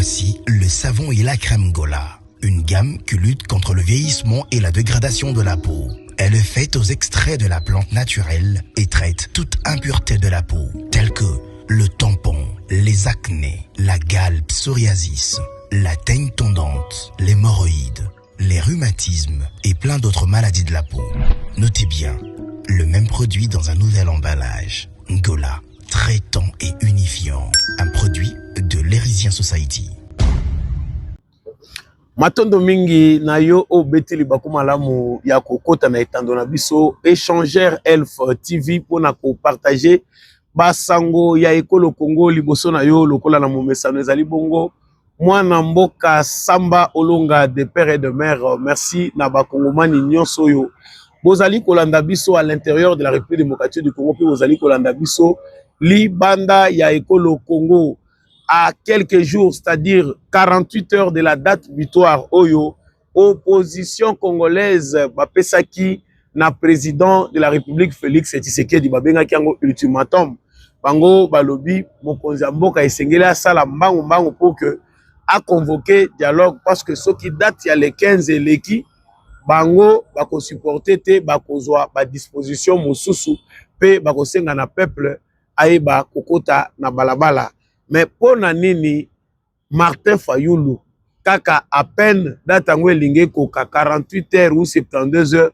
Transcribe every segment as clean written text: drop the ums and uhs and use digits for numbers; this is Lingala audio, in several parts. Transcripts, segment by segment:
Voici le savon et la crème Gola, une gamme qui lutte contre le vieillissement et la dégradation de la peau. Elle est faite aux extraits de la plante naturelle et traite toute impureté de la peau, telle que le tampon, les acnés, la gale psoriasis, la teigne tondante, l'hémorroïde, les rhumatismes et plein d'autres maladies de la peau. Notez bien, le même produit dans un nouvel emballage. Gola, traitant et unifiant. Un produit de l'Erisien Society. Matondo mingi na yo o beteli bakumalamu ya kokota na etando na biso échangeur Elf TV pona ko partager basango ya ekolo Congo liboso na yo lokola na momesano ezali bongo mwana mboka Samba Olonga de père et de mère. Merci na bakongomani nyonso yo bozali kolanda biso à l'intérieur de la République démocratique du Congo, puis bozali kolanda biso libanda ya ekolo Congo. À quelques jours, c'est-à-dire 48 heures de la date butoir, Oyo, opposition congolaise, Bapesaki, na président de la République Félix Tshisekedi, Babenga Kiango ultimatum, Bango Balobi, Mokonzi Mboka Esengela Sala Mbango pour que a convoqué dialogue parce que ce qui date il y a les 15 et les qui, Bango, Bako supporter te, Bako zoa, ba disposition Mosusu, pe Bako senga na peuple, Aeba Kokota na balabala. Mais pour nini Martin Fayulu kaka à peine datango elinge koka 48 heures ou 72 heures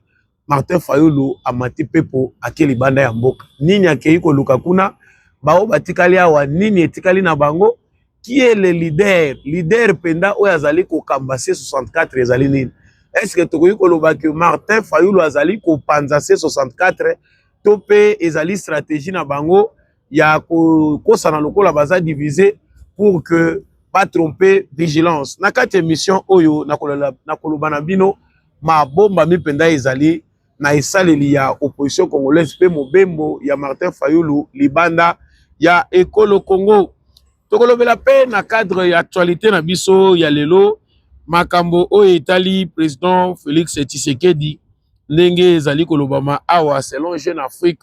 Martin Fayulu amati pepo akeli banda ya mboka nini akei ko luka kuna bao batikali awa nini etikali na bango qui est le leader penda o azali ko kambase 64 ezali nini est-ce que tokoyi ko loba que Martin Fayulu azali ko panza 64 topé ezali stratégie na bango ya kosana lokola baza divisé pour que pas tromper vigilance. Na kati émission oyo na koloba na bino ma bomba mi penda ezali na esaleli ya opposition congolaise pe mobembo ya Martin Fayulu libanda ya ekolo Congo. Tokolobela pe na cadre ya actualité na biso ya lelo makambo oyo etali président Félix Tshisekedi ndenge ezali kolobama awa selon Jeune Afrique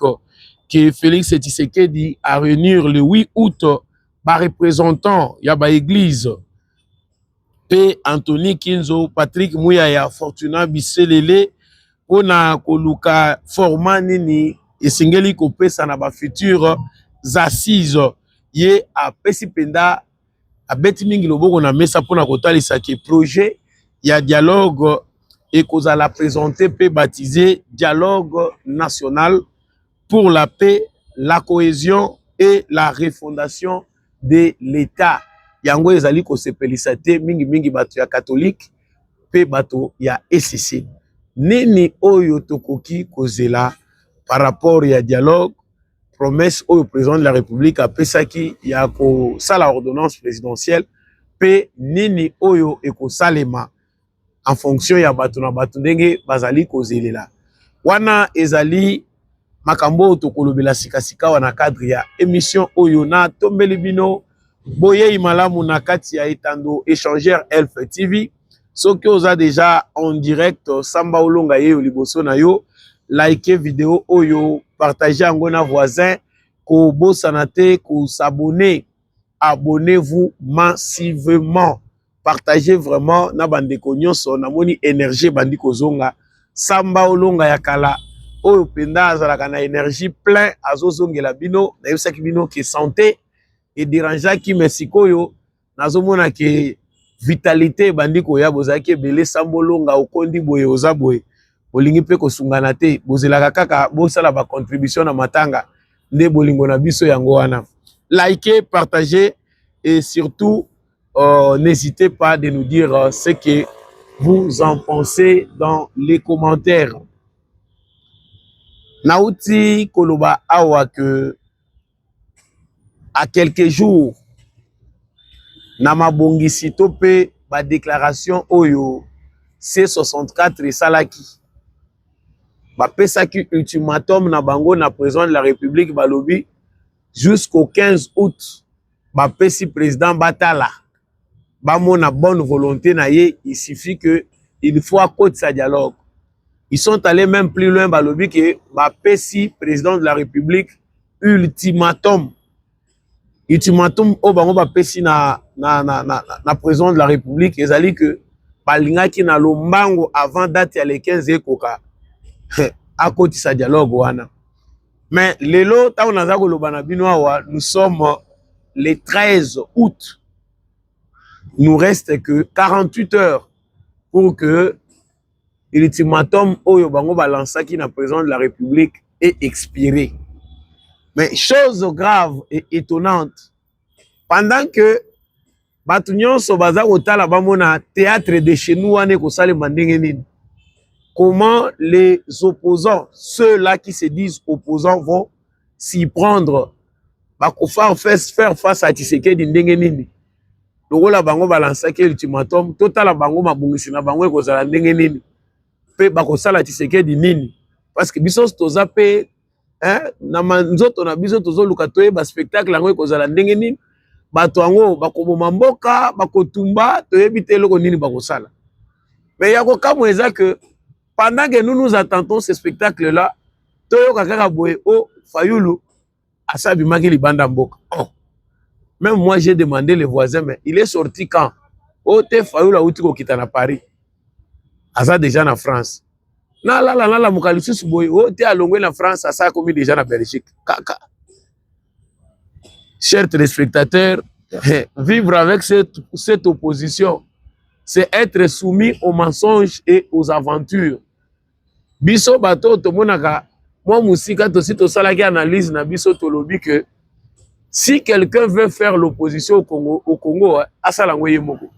que Félix Tshisekedi a réunir le 8 août par représentant ya ba église P. Anthony Kinzo, Patrick Mouyaya, Fortuna Biselele pona koluka format nini esengeli kopesa na ba future assises ye a pesi penda a beti mingi loboko na mesa pona kotalisa ke projet ya dialogue et kozala présenter pe baptisé dialogue national pour la paix, la cohésion et la refondation de l'État. Yango ezali ko sepelisate mingi bato ya catholique pe bato ya SCC. Nini oyo tokoki kozela par rapport ya dialogue, promesse oyo président de la République a pesaki ya ko sala ordonnance présidentielle pe nini oyo eko salema en fonction ya bato na bato ndenge bazali kozelela. Wana ezali makambo tokolobela sikasika wana cadre ya émission oyo na tombeli bino boye imalamu na kati ya etando échangeur Elf TV soki oza déjà en direct Samba Olonga ye liboso na yo like vidéo oyo partager yango na voisin ko bosana te ko s'abonner abonnez-vous massivement partagez vraiment na bandeko nyonso na moni énergie bandiko zonga Samba Olonga ya kala oyo penda azalaka na énergie plein azozongela bino na yebisaki bino ke santé et dérangeaki mesikoyo nazomona ke vitalité bandiko ya bozaki ebele Samba Olonga okondi boye oza boye bolingi pe kosungana te bozelaka kaka bosala ba contribution na matanga nde bolingo na biso yango wana likez partagez et surtout n'hésitez pas de nous dire ce que vous en pensez dans les commentaires. Nauti koloba awa que à quelques jours na mabongisi tope ba déclaration oyo C64 et salaki ba pesaki ultimatum na bango na président de la République balobi jusqu'au 15 août ba pesi président Batala ba mona bonne volonté na ye il suffit que il faut accorder sa dialogue. Ils sont allés même plus loin, balobi que Bapesi, président de la République, ultimatum. Ultimatum, au bango Bapesi na na président de la République ezali que balingaki na lombango avant date ya le 15 ekoka akotisa dialogue wana. Mais lelo tango naza koloba na bino awa, nous sommes le 13 août. Nous reste que 48 heures pour que l'ultimatum oyo bango balansaki na président de la République est expiré. Mais chose grave et étonnante, pendant que batu nyonso baza kotala bamona théâtre de chez nous ane kosalema ndenge nini, comment les opposants, ceux-là qui se disent opposants, vont s'y prendre, faire face à Tshisekedi ndenge nini. Lokola bango balansaki ultimatum, totala bango mabungisi na bango ekozala ndenge nini, pe bakosala Tshisekedi nini. Parce que biso toza pe na manzoto na biso tozoluka toyeba spectacle yango ekozala ndenge nini, bato yango bakoboma mboka, bakotumba, toyebi te eloko nini bakosala. Mais yako kamo eza que pendant que nous attendons ce spectacle-là, toyoka kaka boye o Fayulu asabimaki libanda mboka. Oh. Même moi j'ai demandé les voisins, mais il est sorti quand? O te Fayulu auti kokita na Paris. Asa déjà na France. Na mukalisus boye o te alongwe na France, asa komi déjà na Belgique. Kaka. Chers téléspectateurs, vivre avec cette opposition, c'est être soumis aux mensonges et aux aventures. Biso bato tomonaka, moi musika tosi tosalaki analyse na biso tolobi que si quelqu'un veut faire l'opposition au Congo, asala ngoye moko.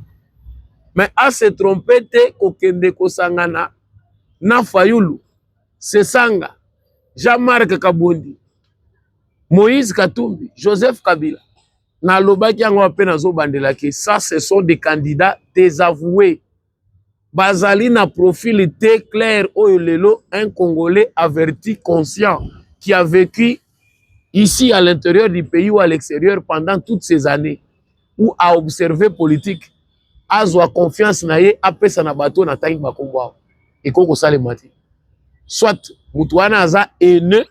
Mais à se tromper te kokende kosangana na Fayulu, Sesanga, Jean-Marc Kabondi, Moïse Katumbi, Joseph Kabila, na lobaki yango ape nazo bandelaki, ça ce sont des candidats désavoués. Bazali na profil té clair oyo lelo, un Congolais averti, conscient, qui a vécu ici à l'intérieur du pays ou à l'extérieur pendant toutes ces années, ou a observé politique, azwa confiance na ye, apesa na bato na tangi bakombo. Et koko sale mati. Soit mutuana aza haineux,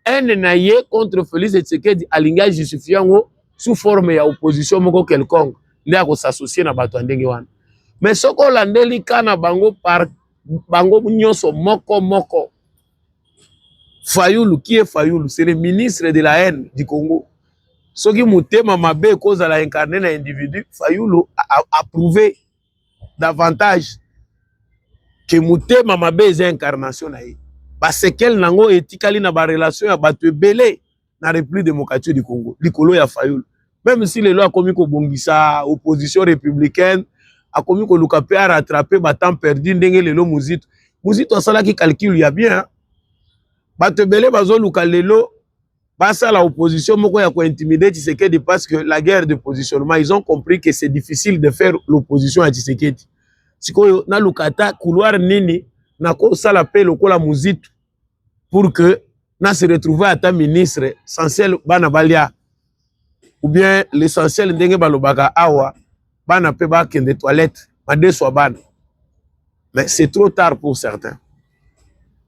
haine na ye contre Félix Tshisekedi alinga justifiango sous forme ya opposition moko quelconque, nde ako s'associer na bato ndenge wana. Mais soko landeli kana bango par bango nyonso moko. Fayulu, qui est Fayulu? C'est le ministre de la haine du Congo. Ce qui mutema mabe cause à la incarner un individu, Fayulu a prouvé davantage que mutema mabe est incarnation na ye. Parce qu'elle nango etikali na ba relation ya bato belé na République démocratique du Congo. Likolo ya Fayulu. Même si les lois commis ko bongisa opposition républicaine a commis ko luka pe a rattraper ba temps perdu ndenge lelo muzito. Muzito asala ki calcul ya bien. Hein? Bato belé bazo luka lelo basa la opposition moko ya ko intimider Tshisekedi parce que la guerre de positionnement, ils ont compris que c'est difficile de faire l'opposition à Tshisekedi. Sikoyo na lukata couloir nini na ko sala pe lokola muzito pour que na se retrouver à ta ministre essentiel bana balia ou bien l'essentiel ndenge balobaka awa bana pe ba kende toilette ba deso bana. Mais c'est trop tard pour certains.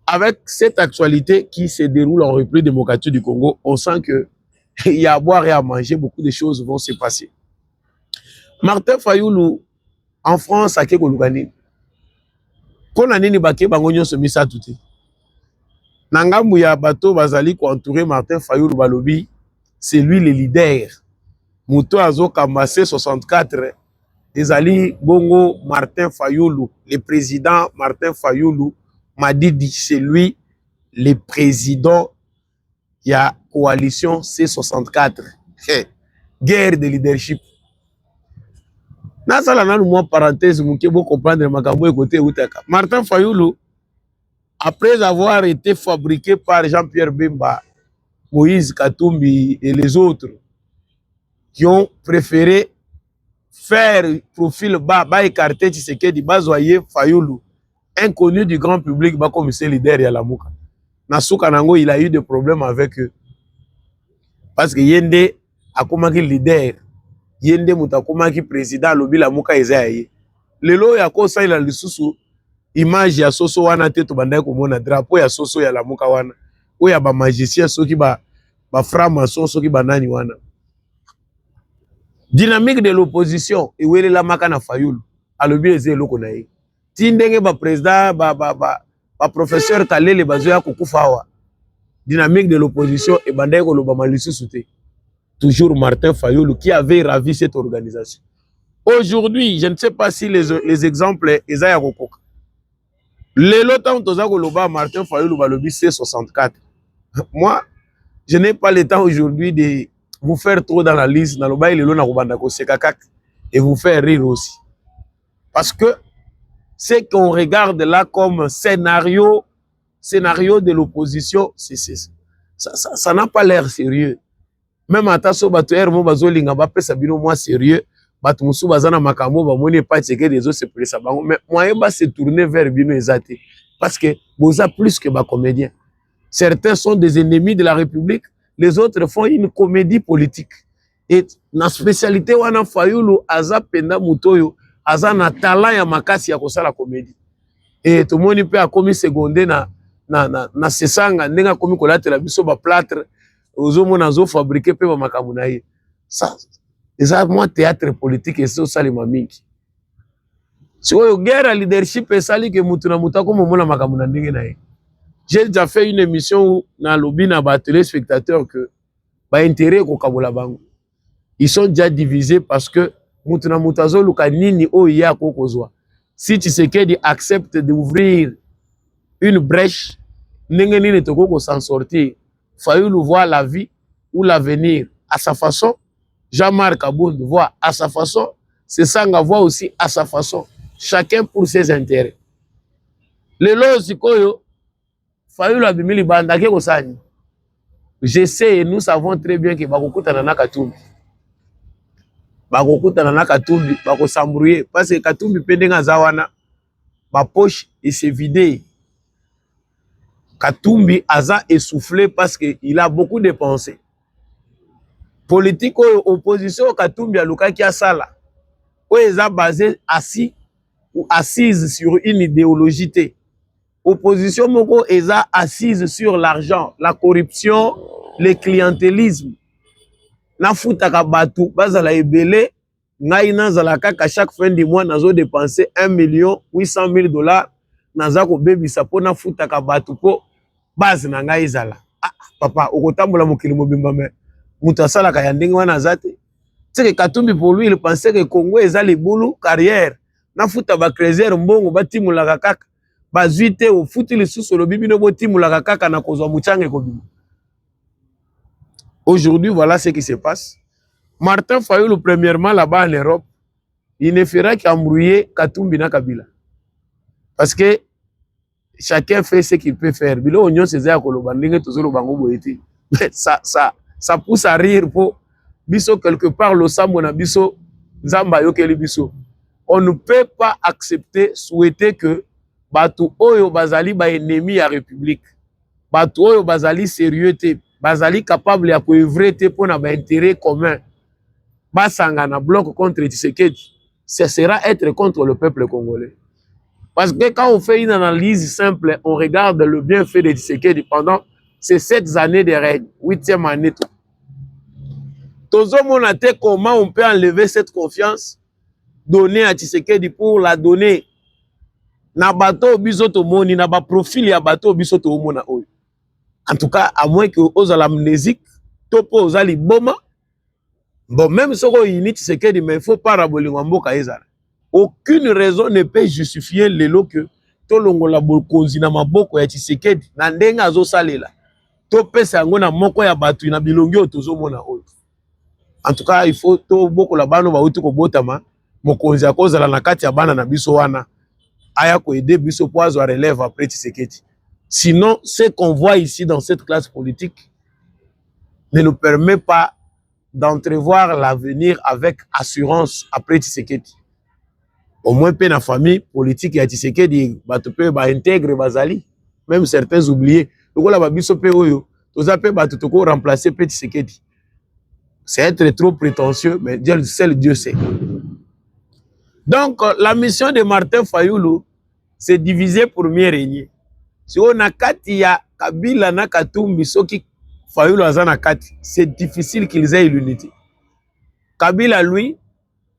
Avec cette actualité qui se déroule en République démocratique du Congo, on sent que il y a à boire et à manger, beaucoup de choses vont se passer. Martin Fayulu en France a keko lugani. Kona nini bake bango nyonso misa tuti. Nangambu ya bato bazali ko entourer Martin Fayulu balobi, c'est lui le leader. Muto azo kambase 64 ezali bongo Martin Fayulu, le président Martin Fayulu m'a dit c'est lui le président de la coalition C64. Guerre de leadership. Nasala nanu moi parenthèse muke bo comprendre makambo côté utaka. Martin Fayulu, après avoir été fabriqué par Jean-Pierre Bemba, Moïse Katumbi et les autres qui ont préféré faire profil bas, écarter Tshisekedi, bazoyer Fayulu, inconnu du grand public, comme c'est leader ya Lamuka. Nasuka nango, il a eu des problèmes avec eux. Parce que Yende a komaki leader, Yende mutakomaki président, lobi Lamuka ezaye. Lelo ya kosa ila lisusu, image ya soso wana te to bandai komona drapeau ya soso ya Lamuka wana. O ya ba magicien soki ba franc-maçon soki ba nani wana. Dynamique de l'opposition et où est la makana Fayoulou alobi ezelo konaye tindenge ba président ba professeur Kalele bazoya kokufawa. Dynamique de l'opposition et bandai koloba malisusu te. Toujours Martin Fayoulou qui avait ravi cette organisation. Aujourd'hui, je ne sais pas si les exemples Ezaya Rokoka. Les lots toza koloba Martin Fayoulou balobi C64. Moi, je n'ai pas le temps aujourd'hui de vous faire trop d'analyse dans le bail et vous faire rire aussi. Parce que ce qu'on regarde là comme scénario de l'opposition, ça n'a pas l'air sérieux. Même à Tasso Batuer, mon bazolinga bape sabino moins sérieux, Batumusu bazana makamo ba moni pas checker des autres c'est pour ça. Mais moi va se tourner vers Bino Ezate parce que boza plus que ba comédien. Certains sont des ennemis de la République, les autres font une comédie politique. Et na spécialité wana Fayoulou aza penda mutoyo aza na talent ya makasi ya kosala comédie. Et tout le monde peut a commis secondaire na sesanga ndenga komi kolatela biso ba plâtre ozomona zo fabriquer pe ba makambo na ye. Ça moi théâtre politique et ça les mingi. Si oyo guerre leadership esali que mutu na muta ko momona makambo na ndenge na ye. J'ai déjà fait une émission où na lobby na ba téléspectateurs que ba intérêt ko kabola bango. Ils sont déjà divisés parce que mutu na mutazo luka nini o ya ko kozwa. Si Tshisekedi accepte d'ouvrir une brèche, ndenge nini toko ko s'en sortir. Fayoulou voit la vie ou l'avenir à sa façon. Jean-Marc Aboud voit à sa façon. Sesanga voit aussi à sa façon. Chacun pour ses intérêts. Le lo sikoyo Fayoulou abimili bandake ko sani. Je sais et nous savons très bien que bakokutana na Katumbi. Bakokutana na Katumbi, bako s'embrouiller parce que Katumbi pendenga zawana ba poche et se vider. Katumbi aza essoufflé parce qu'il a beaucoup dépensé. Politique ou opposition Katumbi aluka ki asala. Ou eza basé assis ou assise sur une idéologie. Opposition moko eza assise sur l'argent, la corruption, le clientélisme. Na futaka batu bazala ebele ngai nazala kaka chaque fin du mois nazo dépenser 1,800,000 naza ko bebisa po na futaka batu po base na ngai zala. Ah papa okotambola mokili mobimba me mutu asalaka ya ndenge wana azate. C'est que Katumbi pour lui il pensait que Congo eza le boulot carrière na futa ba creuser mbongo batimulaka kaka bazuite au futi le sous le bibino botimulaka kaka na kozwa muchange ko bima. Aujourd'hui, voilà ce qui se passe. Martin Fayoulou, premièrement, là-bas en Europe, il ne fera qu'embrouiller Katumbi na Kabila. Parce que chacun fait ce qu'il peut faire. Mais ça pousse à rire pour biso quelque part le samona biso zamba yokeli biso. On ne peut pas accepter, souhaiter que Batu Oyo Bazali ba ennemi à République. Batu Oyo Bazali sérieux Bazali capable ya couvrir pour na intérêt commun. Basanga na bloc contre Tshisekedi. Ce sera être contre le peuple congolais. Parce que quand on fait une analyse simple, on regarde le bienfait de Tshisekedi pendant ces 7 années de règne, 8e année. Tozo monate comment on peut enlever cette confiance donnée à Tshisekedi pour la donner na bato bisoto moni na ba profil ya bato bisoto mona oyo. En tout cas, à moins que aux amnésiques, topo aux aliboma. Bon, même si on init ce qu'il dit, mais il faut pas raboler Wamboka ezala. Aucune raison ne peut justifier le lot que to longo la bokonzi na maboko ya Tshisekedi na ndenga azo salela. To pesa yango na moko ya batu na bilongi otozo mona oyo. En tout cas, il faut to boko la bano ba uti ko botama mokonzi akozala na kati ya bana na biso wana aya ko aider biso po azo relève après Tshisekedi. Sinon, ce qu'on voit ici dans cette classe politique ne nous permet pas d'entrevoir l'avenir avec assurance après Tshisekedi. Au moins, pe na famille politique ya Tshisekedi, bato pe ba intègre bazali, même certains oubliés. Donc là, babiso pe oyo, toza pe bato toko remplacer pe Tshisekedi. C'est être trop prétentieux, mais seul Dieu sait. Donc, la mission de Martin Fayoulou, c'est diviser pour mieux régner. Si on a kati ya Kabila na Katumbi soki Fayoulou azana kati, c'est difficile qu'ils aient l'unité. Kabila, lui,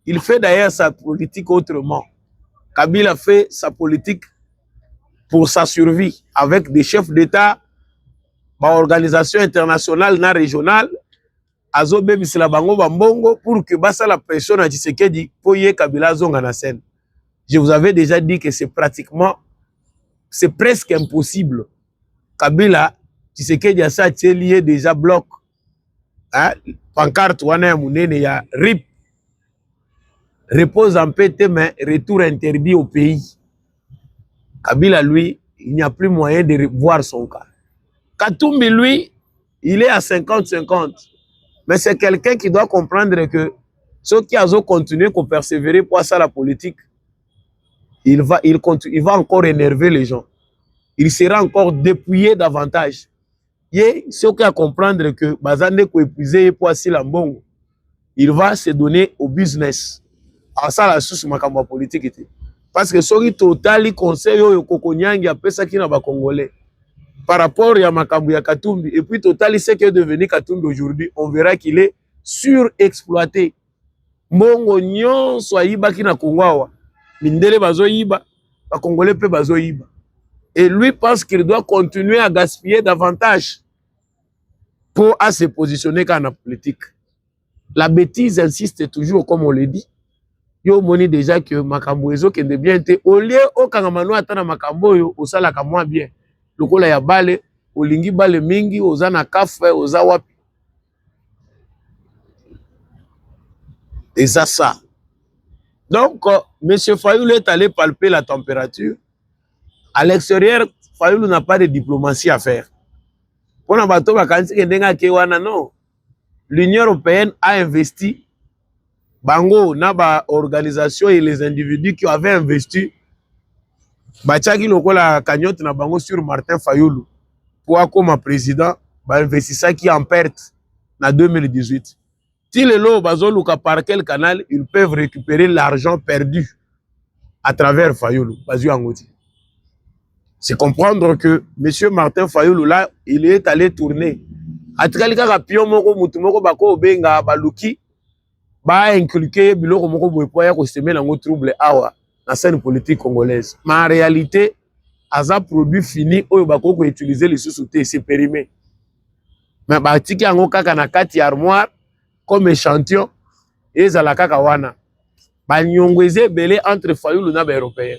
il fait d'ailleurs sa politique autrement. Kabila fait sa politique pour sa survie avec des chefs d'État, organisation internationale, na régionale, azo bebisela bango bambongo pour que basa la pression à Tshisekedi pour y Kabila zonga na scène. Je vous avais déjà dit que c'est presque impossible. Kabila, Tshisekedi a ça lié déjà bloc. Hein? Pancarte wana ya munene ya RIP. Repose en paix tes mains, retour interdit au pays. Kabila, lui, il n'y a plus moyen de revoir son cas. Katumbi, lui, il est à 50-50. Mais c'est quelqu'un qui doit comprendre que ceux qui ont continué à persévérer pour ça la politique, il va encore énerver les gens. Il sera encore dépouillé davantage. Et ceux qui ont comprendre que Bazande ko épuisé pour ça la mbongo, il va se donner au business. À ça la source makambo politique était. Parce que ceux qui total conseil yo kokonyangi après ça qui na ba congolais. Par rapport à makambo ya Katumbi et puis total c'est que devenu Katumbi aujourd'hui, on verra qu'il est surexploité. Mbongo nyonso ayibaki na Kongo. Mindele bazo yiba, ba congolais pe bazo yiba. Et lui pense qu'il doit continuer à gaspiller davantage pour à se positionner dans la politique. La bêtise insiste toujours, comme on le dit. Yo moni déjà que makambo ezo kende bien te au lieu au kangamano atana makambo yo osala ka moins bien. Lokola ya bale, olingi bale mingi, oza na kafe, oza wapi. Et ça. Donc, M. Fayoulou est allé palper la température. À l'extérieur, Fayoulou n'a pas de diplomatie à faire. Pour non. L'Union européenne a investi. Bango, naba organisation et les individus qui avaient investi. Bachaki lokola cagnotte na bango sur Martin Fayoulou. Pour comme président, investisseur qui en perte en 2018. Si les lots bazoluka par quel canal, ils peuvent récupérer l'argent perdu à travers Fayoulou. C'est comprendre que M. Martin Fayoulou, là, il est allé tourner. A Tkalika Pion Moko Mutumoko Bako Benga Baluki, ba inculqué Biloko Moko Boepoya ko semer dans le trouble awa dans la scène politique congolaise. Mais en réalité, Aza produit fini, Oyo Bako ko utiliser les sous-soutés, c'est périmé. Mais Batiki Ango Kaka na kati armoire, comme échantillon, et Zalaka Kawana. Ba nyongweze belé entre Fayoulou na Européen.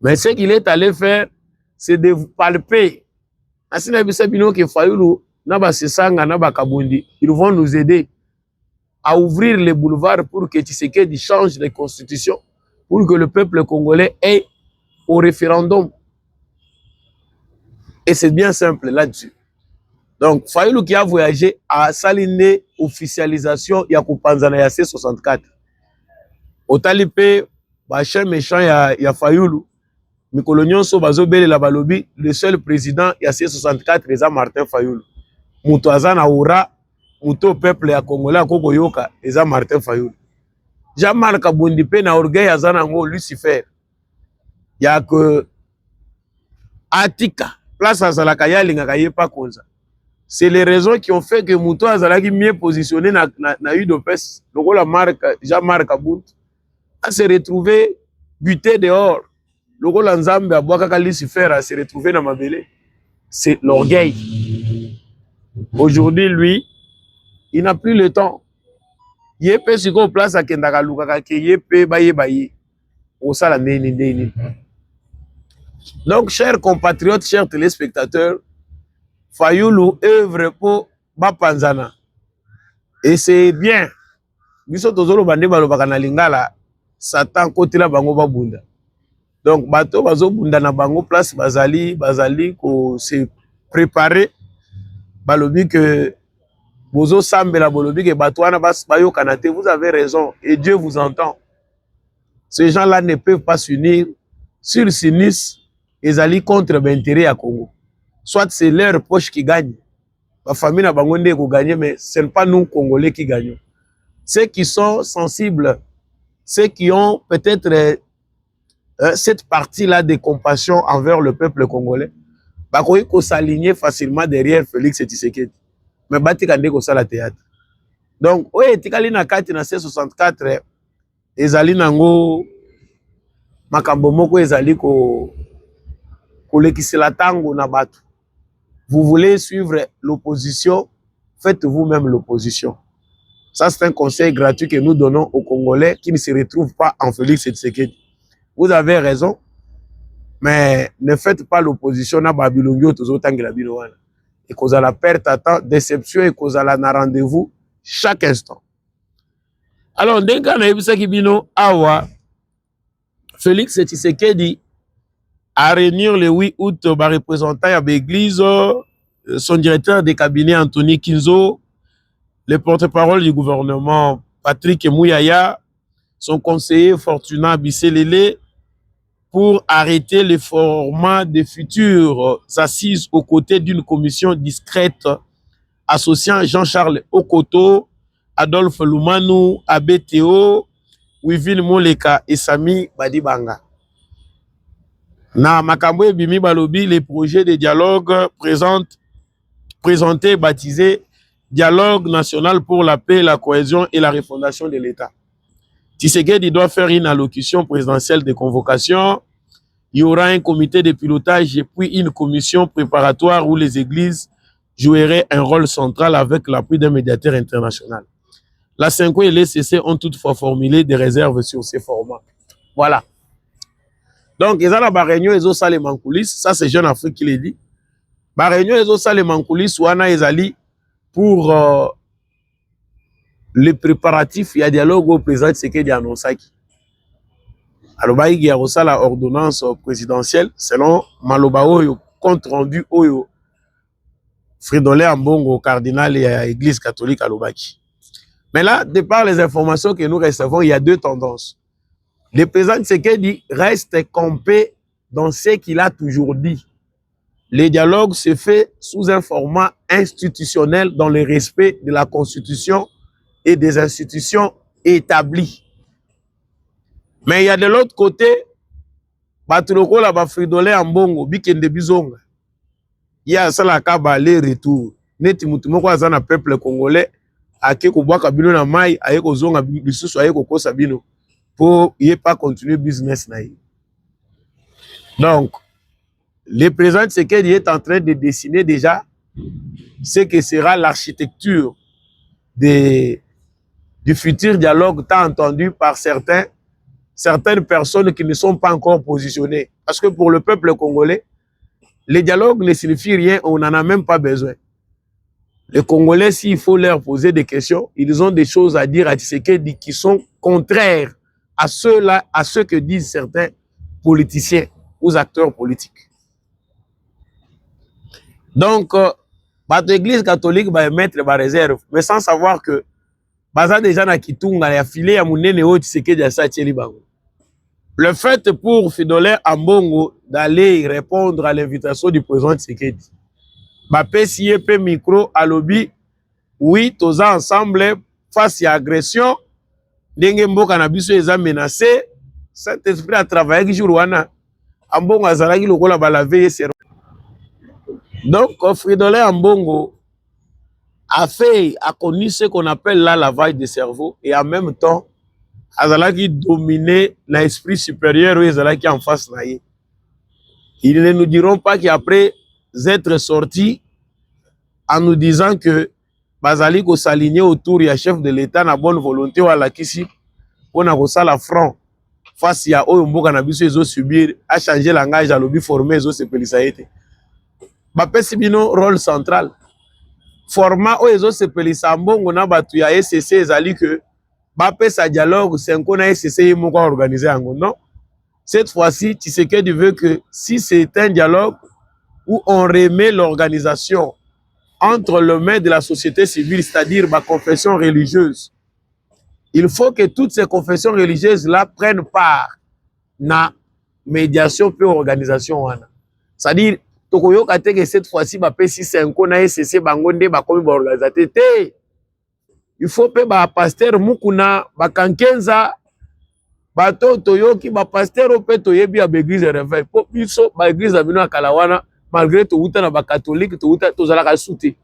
Mais ce qu'il est allé faire, c'est de palper. Asina Bissabino que Fayoulou, Naba Sesanga, Naba Kabundi, ils vont nous aider à ouvrir les boulevards pour que Tshisekedi change de constitution, pour que le peuple congolais ait au référendum. Et c'est bien simple là-dessus. Donc, Fayoulou qui a voyagé à Saline, officialisation, Yakupanzana Yassé 64. Au Talipé, Bachem méchant, ya Fayoulou. Mikolonyon so bazobele la balobi, le seul président Yassé 64 c'est Martin Fayoulou. Muto azana aura, muto peuple ya Congolais koko yoka, eza Martin Fayoulou. Jean-Marc Kabondipe na orgueil azana ngo Lucifer. Ya que Atika, place azalaka yalinga kayepa konza. C'est les raisons qui ont fait que muto azalaki mieux positionné na UDPS, lokola Jean-Marc Kabondipe a se retrouvé buté dehors. Lokola Nzambe abwaka Lucifer a se retrouvé dans Mabele. C'est l'orgueil. Aujourd'hui, lui, il n'a plus le temps. Yépe siko place à Kendaka Lukaka ke yépe baye. Osala neni. Donc, chers compatriotes, chers téléspectateurs, Fayoulou œuvre pour Bapanzana. Et c'est bien. Biso tozolo bande balobaka na lingala, Satan côté la bango babunda. Donc, bateau bazo bunda na bango place bazali ko se préparer balobi que bozo sambela balobi que batouana bas bayo kanate, vous avez raison et Dieu vous entend. Ces gens-là ne peuvent pas s'unir sur sinis et aller contre l'intérêt à Congo. Soit c'est leur poche qui gagne. La famille na bango ndé ko gagner, mais ce n'est pas nous Congolais qui gagnons. Ceux qui sont sensibles, ceux qui ont peut-être cette partie-là de compassion envers le peuple congolais, bah qu'on s'aligner facilement derrière Félix Tshisekedi. Mais bâti kande ko sala théâtre. Donc oyo etikali na kati na C64 ezali nango makambo moko ezali kolekisela tango na bato. Vous voulez suivre l'opposition, faites vous-même l'opposition. Ça, c'est un conseil gratuit que nous donnons aux Congolais qui ne se retrouvent pas en Félix Tshisekedi. Vous avez raison, mais ne faites pas l'opposition à Babilongio, et cause à la perte à temps, déception et cause à la rendez-vous chaque instant. Alors, dès qu'on a eu ça qui bino, awa, Félix Tshisekedi à réunir le 8 août, représentant à l'église, son directeur de cabinet Anthony Kinzo, le porte-parole du gouvernement Patrick Mouyaya, son conseiller Fortuna Bisselele, pour arrêter le format des futures assises aux côtés d'une commission discrète associant Jean-Charles Okoto, Adolphe Lumanu, Abeteo, Wivin Moleka et Sami Badibanga. Na Makambo Bimi Balobi, les projets de dialogue présentés baptisés Dialogue national pour la paix, la cohésion et la refondation de l'État. Tshisekedi doit faire une allocution présidentielle de convocation. Il y aura un comité de pilotage et puis une commission préparatoire où les églises joueraient un rôle central avec l'appui d'un médiateur international. La CENCO et l'ECC ont toutefois formulé des réserves sur ces formats. Voilà. Donc, ils ont la réunion, ils ont ça les mancoulisses. Ça, c'est Jeune Afrique qui l'a dit. La réunion, ils ont ça les mancoulisses. Wana, ils allient pour les préparatifs. Il y a dialogue au président Tshisekedi Anonsaki. Alors, il y a aussi la ordonnance présidentielle selon Maloba Oyo, compte rendu Oyo, Fridolin Ambongo, cardinal et l'église catholique à Lobaki. Mais là, de par les informations que nous recevons, il y a deux tendances. Le président Tshisekedi reste campé dans ce qu'il a toujours dit. Le dialogue se fait sous un format institutionnel dans le respect de la Constitution et des institutions établies. Mais il y a de l'autre côté, Batuloko la Fridolin Ambongo, Bikende Bizonga. Il y a ça la kaba aller-retour. Neti mutumoko azana peuple congolais, ake ko boaka bino na mai, aye ko zonga bisusu aye ko kosa bino pour y pas continuer business na yi. Donc, le président Tshisekedi est en train de dessiner déjà ce que sera l'architecture du futur dialogue tant entendu par certaines personnes qui ne sont pas encore positionnées. Parce que pour le peuple congolais, les dialogues ne signifient rien, on n'en a même pas besoin. Les Congolais, s'il faut leur poser des questions, ils ont des choses à dire à Tshisekedi qui sont contraires à ce que disent certains politiciens ou acteurs politiques. Donc, l'église catholique va émettre des réserves, mais sans savoir que baza déjà na kitunga ya filé ya munene o Tshisekedi ya Satieli bango. Le fait pour Fridolin Ambongo d'aller répondre à l'invitation du président Tshisekedi, si yé micro à lobby, oui, tous ensemble face à agression, ndenge mboka na biso eza menacé, Saint-Esprit a travaillé ki jour wana, Ambongo azalaki lokola balavé serment. Donc, Fridolin Ambongo a connu ce qu'on appelle là lavage de cerveau et en même temps, azalaki dominer l'esprit supérieur ou azalaki en face na ye. Ils ne nous diront pas qu'après être sortis en nous disant que bazali ko s'aligner autour du chef de l'État na bonne volonté ou à la kisi on a reçu la front face à oyo mboka na biso ezo subir a changer langage à lobby formé ezo se pelisa été. Bapesi bino rôle central. Format oyo ezo se pelisa mbongo na batu ya SCC ezali que bapesa dialogue c'est qu'on a SCC moko organiser yango. Non. Cette fois-ci, Tshisekedi veut que si c'est un dialogue où on remet l'organisation entre les mains de la société civile, c'est-à-dire ma confession religieuse, il faut que toutes ces confessions religieuses-là prennent part na médiation pour organisation. C'est-à-dire, que cette fois-ci, si c'est un qu'on a SCC, il faut que les pasteurs Mukuna, Bakankenza, bato toyoki ba pasteur ope toyebi ya l'église réveil po biso ba église abino akalawana malgré to uta na ba catholique to uta to zala ka souté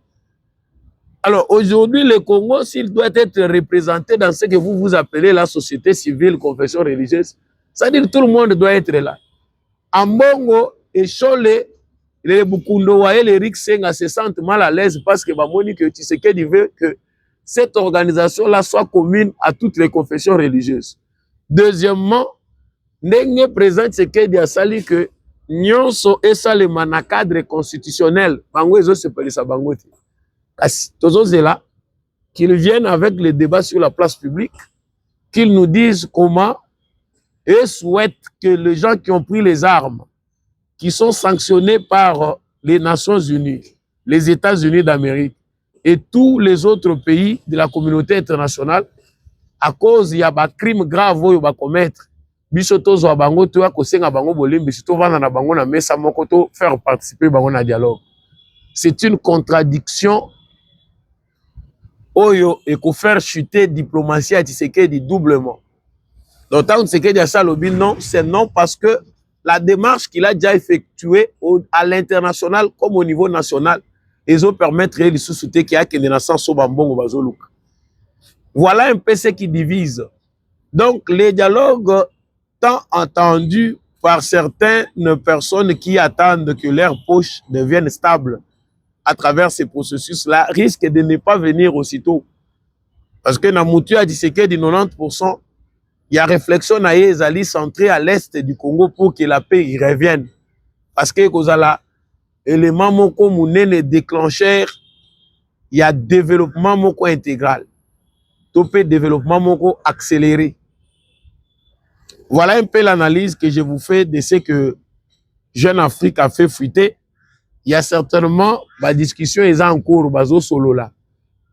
Alors aujourd'hui, le Congo, s'il doit être représenté dans ce que vous appelez la société civile, confession religieuse, ça veut dire que tout le monde doit être là. En Bongo et Chole, les Bukundo et les Rixenga se sentent mal à l'aise parce que Monique Tshisekedi veut que cette organisation-là soit commune à toutes les confessions religieuses. Deuxièmement, Ndenge président Tshisekedi a sali que nyonso esalema na cadre constitutionnel, bango ezo sepelisa bango te. Tous là, qu'ils viennent avec les débats sur la place publique, qu'ils nous disent comment et souhaitent que les gens qui ont pris les armes, qui sont sanctionnés par les Nations Unies, les États-Unis d'Amérique et tous les autres pays de la communauté internationale, à cause il y a des crimes graves qu'ils vont commettre, bisoto a bango to akosenga bango bolimbi surtout vana na bango na mesa moko to faire participer bango na dialogue. C'est une contradiction. Oyo et qu'on faire chuter diplomatie à Tshisekedi doublement. Donc tant que Tshisekedi a ça lobby, non, c'est non parce que la démarche qu'il a déjà effectuée à l'international comme au niveau national, ils ont permettre de soutenir qu'il y a que des nations au Bambongo Bazolouk. Voilà un peu ce qui divise. Donc les dialogues tant entendus par certaines personnes qui attendent que leur poche devienne stable à travers ces processus-là, risque de ne pas venir aussitôt. Parce que dans Moutou a dit que de 90%, il y a réflexion à Ezali centrée à l'est du Congo pour que la paix y revienne. Parce que Kozala, élément moko mounene déclencheur, il y a développement moko intégral. Topé développement moko accéléré. Voilà un peu l'analyse que je vous fais de ce que Jeune Afrique a fait fuiter. Il y a certainement la discussion est en cours bazo solo là,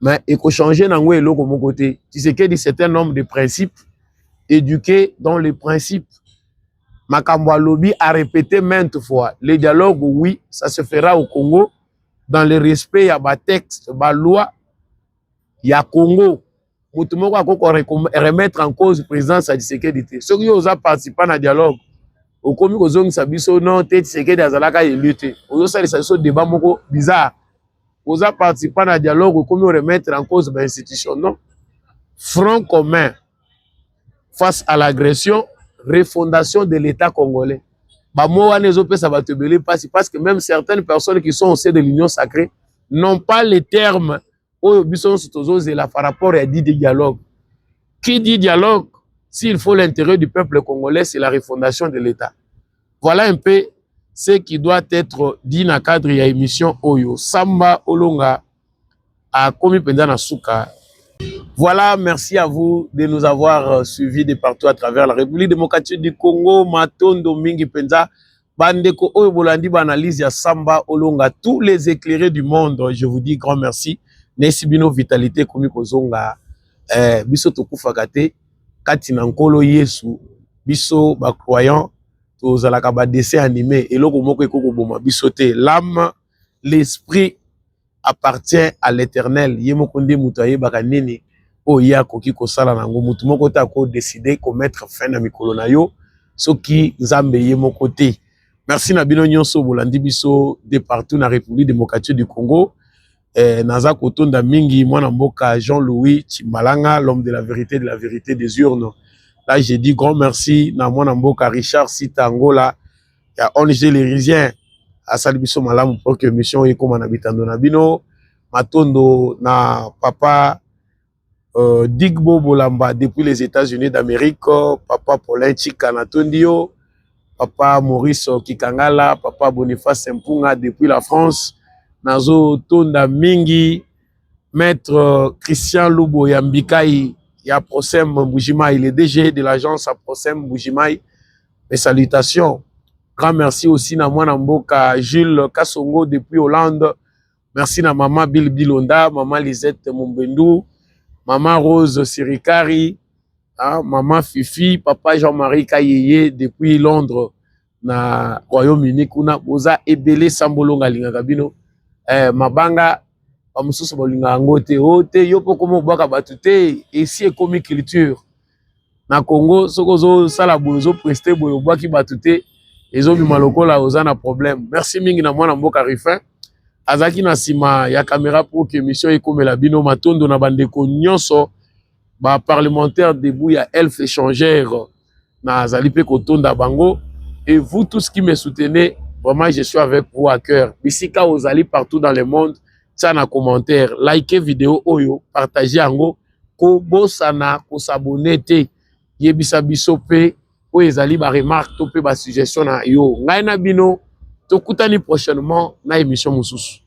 mais il faut changer n'ango elo comme côté. Tu sais qu'il y a un certain nombre de principes éduqués dans les principes. Makambo Lobby a répété maintes fois les dialogues, oui, ça se fera au Congo dans le respect à ba texte, ba loi, il y a Congo. Mutumoko a remettre en cause le président Tshisekedi. Ceux qui ont participé à dialogue. Au commis aux hommes sabiso non tête c'est que des alaka et lutter aux autres ça sont débat moko bizarre aux participants à dialogue au commis remettre en cause l'institution non front commun face à l'agression refondation de l'État congolais ba mo wana ezope ça va te belé parce que même certaines personnes qui sont au sein de l'union sacrée n'ont pas les termes au bison là par rapport à dit dialogue. Qui dit dialogue? S'il faut l'intérêt du peuple congolais, c'est la refondation de l'État. Voilà un peu ce qui doit être dit dans le cadre de l'émission Oyo. Samba Olonga a commis pendant Souka. Voilà, merci à vous de nous avoir suivis de partout à travers la République démocratique du Congo. Matondo Mingi Penza, Bandeko Oyo Bolandi Banalise ya Samba Olonga, tous les éclairés du monde, je vous dis grand merci. Nesibino Vitalité Komi Kozonga, Biso Tokufakate. Kati na nkolo Yesu biso ba croyant tozalaka ba dessin animé eloko moko ekoko boma biso te l'âme l'esprit appartient à l'Éternel yemoko ndi mutu ayebaka nini oyo akoki kosala nango mutu moko te ako décider ko mettre fin na mikolo na yo soki nzambe yemoko te. Merci na bino nyonso bolandi biso de partout na République démocratique du Congo. Naza Kotonda Mingi, mwana mboka Jean-Louis Chimbalanga, l'homme de la vérité des urnes. Là, j'ai dit grand merci na mwana mboka Richard Sita Angola, ya ONG Lérisien, à Salibiso Malamu pour que mission est comme en habitant de Nabino, Matondo na papa Digbo Bolamba depuis les États-Unis d'Amérique, papa Paulin Chika Natondio, papa Maurice Kikangala, papa Boniface Mpunga depuis la France. Nazo Tonda Mingi, maître Christian Lubo Yambikai, ya Prosem Mbujimai, le DG de l'agence à Prosem Mbujimai. Mes salutations. Grand merci aussi na mwana mboka Jules Kassongo depuis Hollande. Merci na maman Bill Bilonda, maman Lisette Mumbendu, maman Rose Sirikari, hein, maman Fifi, papa Jean-Marie Kayeye depuis Londres na Royaume-Uni kuna boza ebele sambolonga lingakabino. Mabanga bamususu bolinga ngote ote yopo komo baka batute ici ekomi culture na Congo sokozo sala bozo prester boyo baki batute ezo bima lokola ozana problème. Merci mingi na mwana mboka Rifin azaki na sima ya caméra pour que émission ekomela bino matondo na bandeko nyonso ba parlementaire debout ya Elf échangeur na azali pe kotonda bango. Et vous tous qui me soutenez, vraiment je suis avec vous à cœur. Bisika ozali partout dans le monde, ça na commentaire, likez vidéo oyo, partagez ango, ko bosana, ko s'abonner te, yebisa biso pe, o ezali ba remarque to pe ba suggestion na yo. Ngai na bino, tokutani prochainement na émission mosusu.